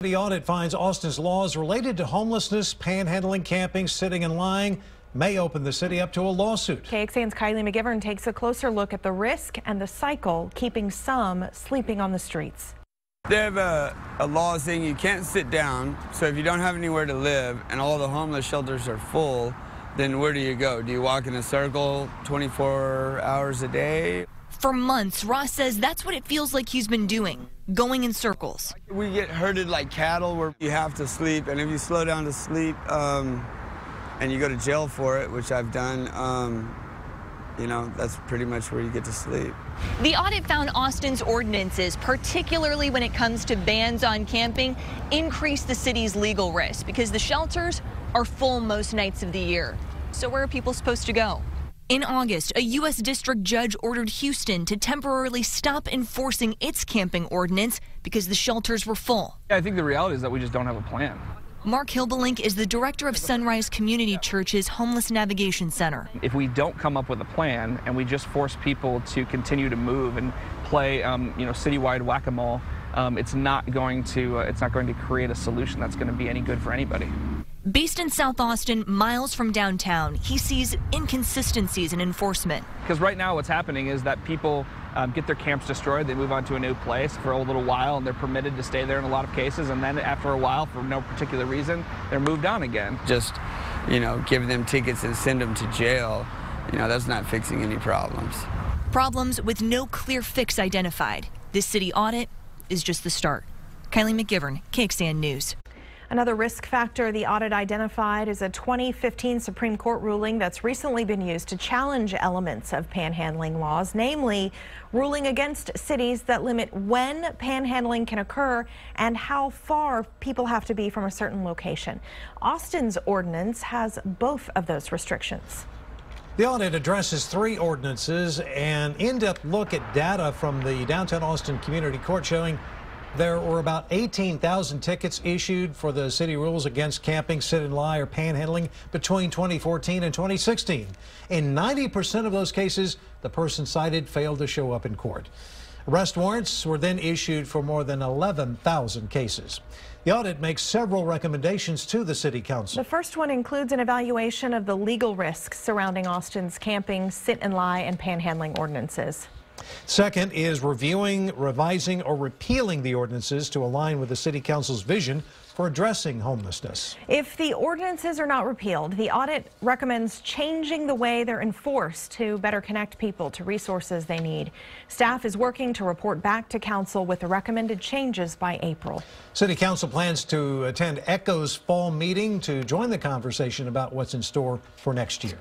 The audit finds Austin's laws related to homelessness, panhandling, camping, sitting and lying may open the city up to a lawsuit. KXAN's Kylie McGivern takes a closer look at the risk and the cycle keeping some sleeping on the streets. They have a law saying you can't sit down, so if you don't have anywhere to live and all the homeless shelters are full, then where do you go? Do you walk in a circle 24 hours a day? For months, Ross says that's what it feels like he's been doing, going in circles. We get herded like cattle where you have to sleep, and if you slow down to sleep and you go to jail for it, which I've done, you know, that's pretty much where you get to sleep. The audit found Austin's ordinances, particularly when it comes to bans on camping, increase the city's legal risk because the shelters are full most nights of the year. So where are people supposed to go? In August, a U.S. district judge ordered Houston to temporarily stop enforcing its camping ordinance because the shelters were full. I think the reality is that we just don't have a plan. Mark Hilbelink is the director of Sunrise Community Church's Homeless Navigation Center. If we don't come up with a plan and we just force people to continue to move and play, citywide whack-a-mole, it's not going to create a solution that's going to be any good for anybody. Based in South Austin, miles from downtown, he sees inconsistencies in enforcement. Because right now what's happening is that people get their camps destroyed, they move on to a new place for a little while, and they're permitted to stay there in a lot of cases, and then after a while, for no particular reason, they're moved on again. Just, give them tickets and send them to jail, that's not fixing any problems. Problems with no clear fix identified. This city audit is just the start. Kylie McGivern, KXAN News. Another risk factor the audit identified is a 2015 Supreme Court ruling that's recently been used to challenge elements of panhandling laws, namely ruling against cities that limit when panhandling can occur and how far people have to be from a certain location. Austin's ordinance has both of those restrictions. The audit addresses 3 ordinances, an in-depth look at data from the Downtown Austin Community Court showing there were about 18,000 tickets issued for the city rules against camping, sit and lie, or panhandling between 2014 and 2016. In 90% of those cases, the person cited failed to show up in court. Arrest warrants were then issued for more than 11,000 cases. The audit makes several recommendations to the City Council. The first one includes an evaluation of the legal risks surrounding Austin's camping, sit and lie, and panhandling ordinances. Second is reviewing, revising, or repealing the ordinances to align with the City Council's vision for addressing homelessness. If the ordinances are not repealed, the audit recommends changing the way they're enforced to better connect people to resources they need. Staff is working to report back to Council with the recommended changes by April. City Council plans to attend ECHO's fall meeting to join the conversation about what's in store for next year.